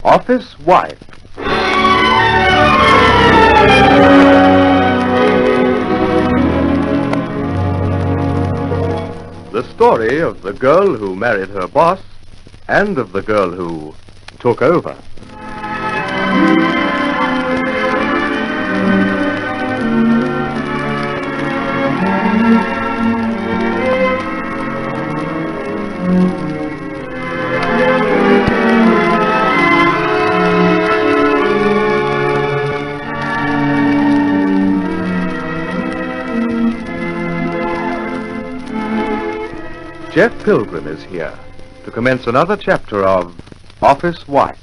Office Wife. The story of the girl who married her boss and of the girl who took over. Jeff Pilgrim is here to commence another chapter of Office Wife.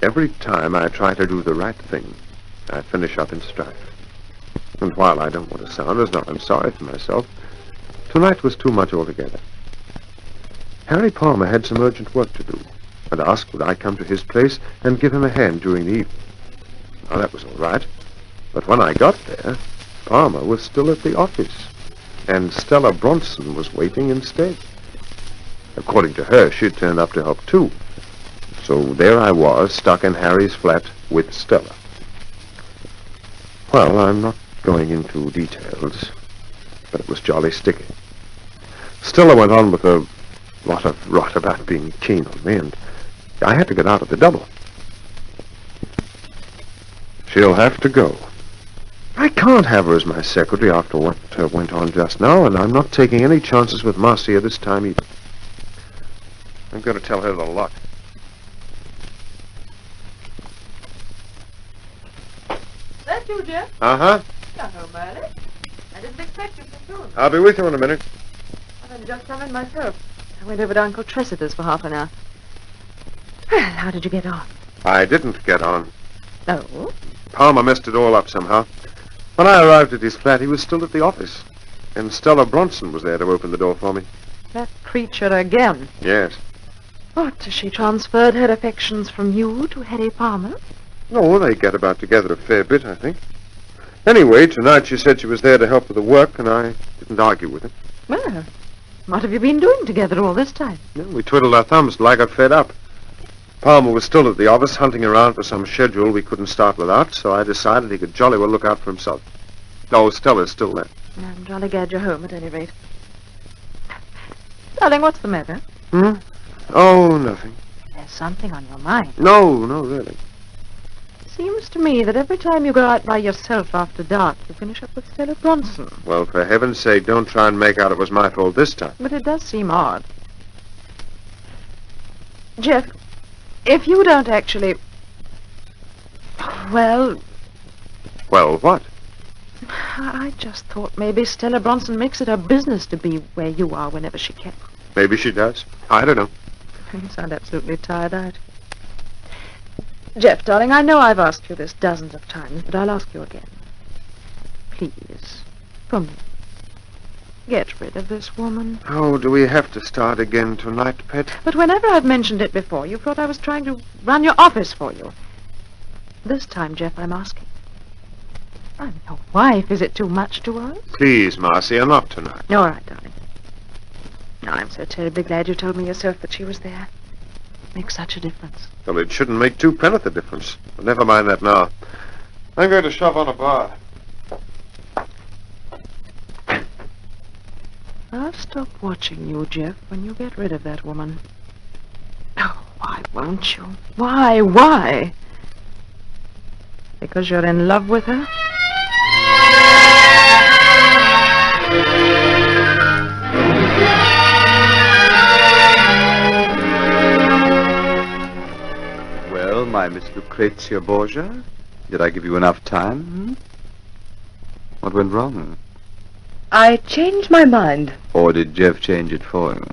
Every time I try to do the right thing, I finish up in strife. And while I don't want to sound as though I'm sorry for myself, tonight was too much altogether. Harry Palmer had some urgent work to do, and asked would I come to his place and give him a hand during the evening. Now, that was all right. But when I got there, Palmer was still at the office, and Stella Bronson was waiting instead. According to her, she'd turned up to help, too. So there I was, stuck in Harry's flat with Stella. Well, I'm not going into details, but it was jolly sticky. Stella went on with a lot of rot about being keen on me, and I had to get out of the double. She'll have to go. I can't have her as my secretary after what went on just now, and I'm not taking any chances with Marcia this time either. I'm going to tell her the lot. That you, Jeff? Uh-huh. John O'Malley. I didn't expect you so soon. I'll be with you in a minute. I've only just come in myself. I went over to Uncle Tressider's for half an hour. Well, how did you get on? I didn't get on. Oh? Palmer messed it all up somehow. When I arrived at his flat, he was still at the office. And Stella Bronson was there to open the door for me. That creature again. Yes. What, has she transferred her affections from you to Harry Palmer? No, they get about together a fair bit, I think. Anyway, tonight she said she was there to help with the work, and I didn't argue with her. Well, what have you been doing together all this time? Yeah, we twiddled our thumbs till I got fed up. Palmer was still at the office, hunting around for some schedule we couldn't start without, so I decided he could jolly well look out for himself. Oh, Stella's still there. I'm jolly glad you're home, at any rate. Darling, what's the matter? Oh, nothing. There's something on your mind. No, really. Seems to me that every time you go out by yourself after dark, you finish up with Stella Bronson. Well, for heaven's sake, don't try and make out it was my fault this time. But it does seem odd. Jeff, if you don't actually... Well, what? I just thought maybe Stella Bronson makes it her business to be where you are whenever she can. Maybe she does. I don't know. You sound absolutely tired out. Jeff, darling, I know I've asked you this dozens of times, but I'll ask you again. Please, for me, get rid of this woman. Oh, do we have to start again tonight, Pet? But whenever I've mentioned it before, you thought I was trying to run your office for you. This time, Jeff, I'm asking. I'm your wife. Is it too much to ask? Please, Marcia, not tonight. All right, darling. Now, I'm so terribly glad you told me yourself that she was there. It makes such a difference. Well, it shouldn't make two penn'orth a difference. But never mind that now. I'm going to shove on a bar. I'll stop watching you, Jeff, when you get rid of that woman. Oh, why won't you? Why? Because you're in love with her? Well, my Miss Lucrezia Borgia, did I give you enough time? What went wrong? I changed my mind. Or did Jeff change it for you?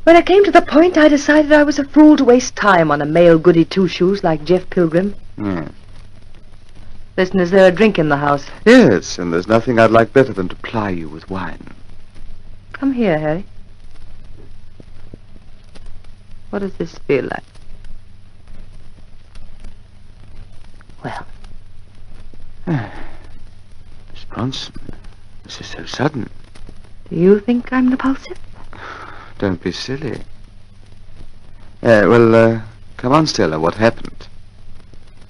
When it came to the point, I decided I was a fool to waste time on a male goody-two-shoes like Jeff Pilgrim. Yes. Listen, is there a drink in the house? Yes, and there's nothing I'd like better than to ply you with wine. Come here, Harry. What does this feel like? Well. Bronson, this is so sudden. Do you think I'm repulsive? Don't be silly. Come on, Stella, what happened?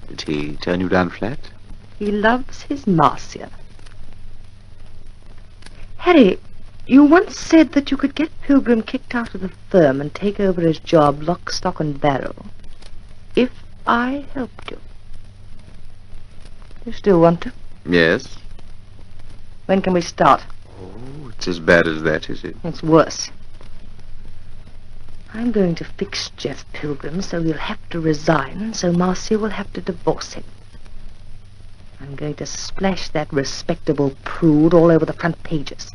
Did he turn you down flat? He loves his Marcia. Harry, you once said that you could get Pilgrim kicked out of the firm and take over his job lock, stock, and barrel if I helped you. You still want to? Yes. When can we start? Oh, it's as bad as that, is it? It's worse. I'm going to fix Jeff Pilgrim so he'll have to resign, so Marcia will have to divorce him. I'm going to splash that respectable prude all over the front pages.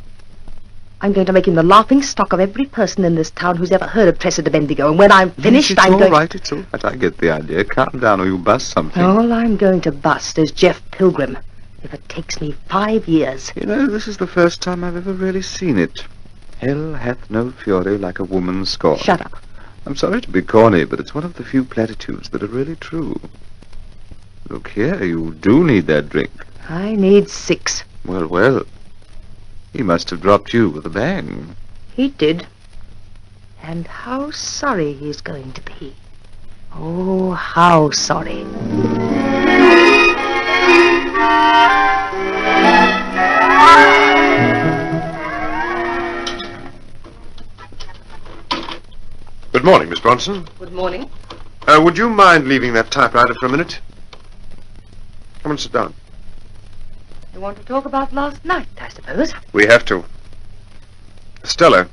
I'm going to make him the laughing stock of every person in this town who's ever heard of Tressa de Bendigo, and when I'm finished, Yes, it's all right, I get the idea. Calm down or you'll bust something. All I'm going to bust is Jeff Pilgrim, if it takes me 5 years. You know, this is the first time I've ever really seen it. Hell hath no fury like a woman scorned. Shut up. I'm sorry to be corny, but it's one of the few platitudes that are really true. Look here, you do need that drink. I need 6. Well, he must have dropped you with a bang. He did. And how sorry he's going to be. Oh, how sorry. Good morning, Miss Bronson. Good morning. Would you mind leaving that typewriter for a minute? Come and sit down. You want to talk about last night, I suppose? We have to. Stella,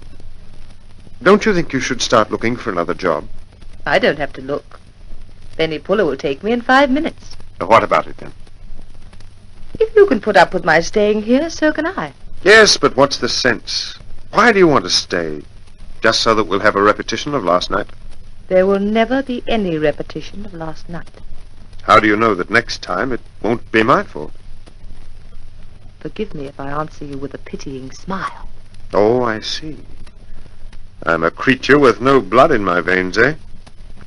don't you think you should start looking for another job? I don't have to look. Benny Puller will take me in 5 minutes. What about it, then? If you can put up with my staying here, so can I. Yes, but what's the sense? Why do you want to stay? Just so that we'll have a repetition of last night? There will never be any repetition of last night. How do you know that next time it won't be my fault? Forgive me if I answer you with a pitying smile. Oh, I see. I'm a creature with no blood in my veins, eh?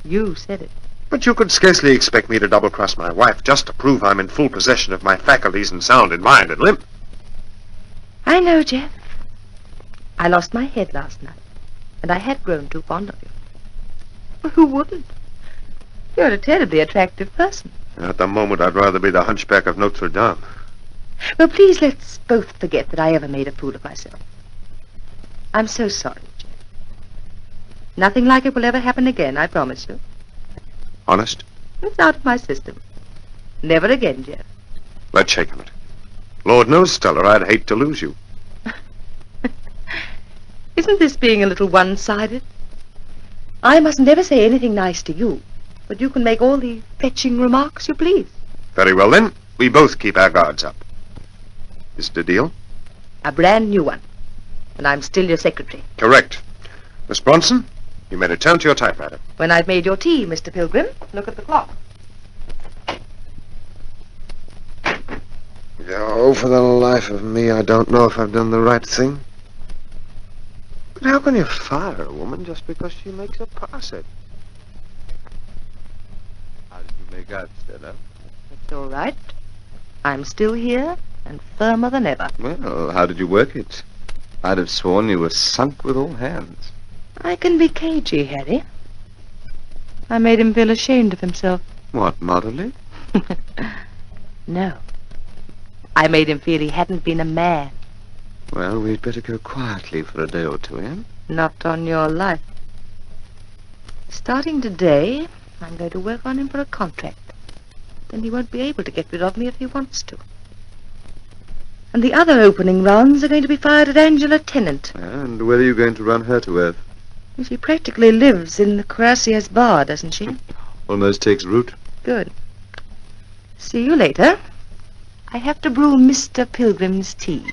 You said it. But you could scarcely expect me to double-cross my wife just to prove I'm in full possession of my faculties and sound in mind and limb. I know, Jeff. I lost my head last night, and I had grown too fond of you. Well, who wouldn't? You're a terribly attractive person. At the moment, I'd rather be the hunchback of Notre Dame. Well, please, let's both forget that I ever made a fool of myself. I'm so sorry, Jeff. Nothing like it will ever happen again, I promise you. Honest? It's out of my system. Never again, Jeff. Let's shake on it. Lord knows, Stella, I'd hate to lose you. Isn't this being a little one-sided? I must never say anything nice to you, but you can make all the fetching remarks you please. Very well, then. We both keep our guards up. Is it a deal? A brand new one. And I'm still your secretary. Correct. Miss Bronson, you may return to your typewriter. When I've made your tea, Mr. Pilgrim, look at the clock. Oh, for the life of me, I don't know if I've done the right thing. But how can you fire a woman just because she makes a pass at you? How did you make out, Stella? It's all right. I'm still here and firmer than ever. Well, how did you work it? I'd have sworn you were sunk with all hands. I can be cagey, Harry. I made him feel ashamed of himself. What, moderately? No. I made him feel he hadn't been a man. Well, we'd better go quietly for a day or two, eh? Not on your life. Starting today, I'm going to work on him for a contract. Then he won't be able to get rid of me if he wants to. And the other opening rounds are going to be fired at Angela Tennant. And where are you going to run her to earth? She practically lives in the Cuirassiers bar, doesn't she? Almost takes root. Good. See you later. I have to brew Mr. Pilgrim's tea.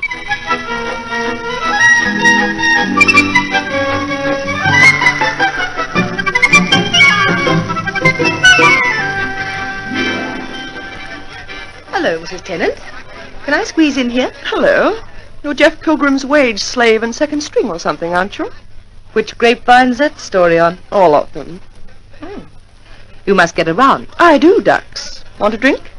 Hello, Mrs. Tennant. Can I squeeze in here? Hello. You're Jeff Pilgrim's wage slave and second string or something, aren't you? Which grapevine's that story on? All of them. You must get around. I do, ducks. Want a drink?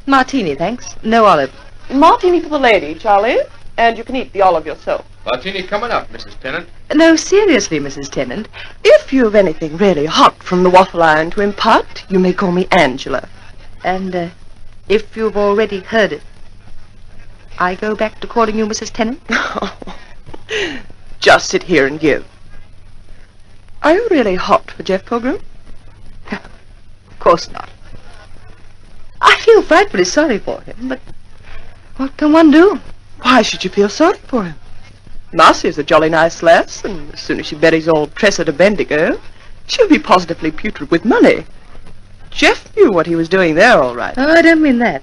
Martini, thanks. No olive. Martini for the lady, Charlie. And you can eat the olive yourself. Martini coming up, Mrs. Tennant. No, seriously, Mrs. Tennant. If you've anything really hot from the waffle iron to impart, you may call me Angela. And if you've already heard it, I go back to calling you Mrs. Tennant? Just sit here and give. Are you really hot for Jeff Pilgrim? Of course not. I feel frightfully sorry for him, but what can one do? Why should you feel sorry for him? Marcia's a jolly nice lass, and as soon as she buries old Tressa to Bendigo, she'll be positively putrid with money. Jeff knew what he was doing there, all right. Oh, I don't mean that.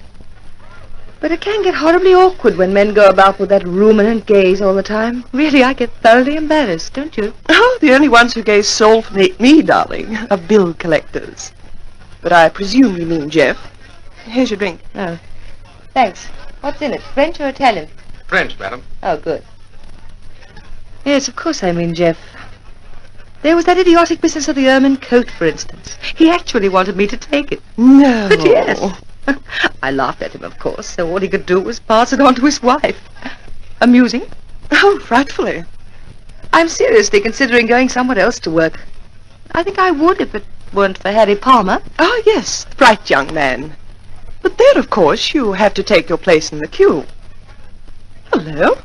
But it can get horribly awkward when men go about with that ruminant gaze all the time. Really, I get thoroughly embarrassed, don't you? Oh, the only ones who gaze soulfully at me, darling, are bill collectors. But I presume you mean Jeff. Here's your drink. Oh, thanks. What's in it, French or Italian? French, madam. Oh, good. Yes, of course I mean Jeff. There was that idiotic business of the ermine coat, for instance. He actually wanted me to take it. No. But yes. I laughed at him, of course, so all he could do was pass it on to his wife. Amusing? Oh, frightfully. I'm seriously considering going somewhere else to work. I think I would if it weren't for Harry Palmer. Ah, yes, bright young man. But there, of course, you have to take your place in the queue. Hello?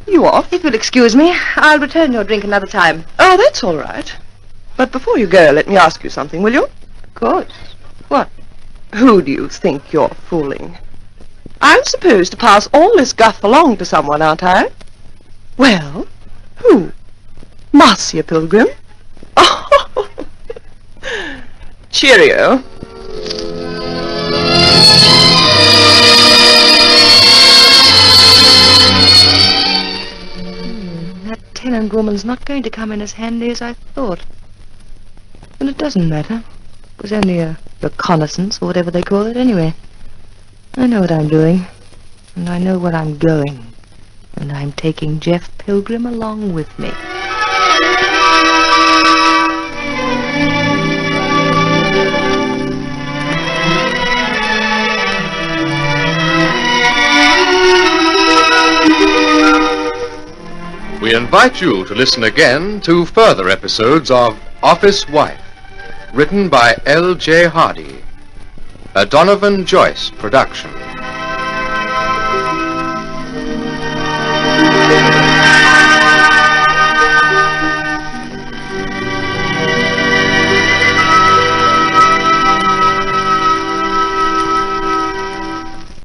You off? If you'll excuse me, I'll return your drink another time. Oh, that's all right. But before you go, let me ask you something, will you? Of course. What? Who do you think you're fooling? I'm supposed to pass all this guff along to someone, aren't I? Well, who? Marcia Pilgrim? Oh, cheerio. That Tennant woman's not going to come in as handy as I thought. But it doesn't matter. It was only a reconnaissance, or whatever they call it, anyway. I know what I'm doing, and I know where I'm going, and I'm taking Jeff Pilgrim along with me. We invite you to listen again to further episodes of Office Wife, written by L.J. Hardy, a Donovan Joyce production.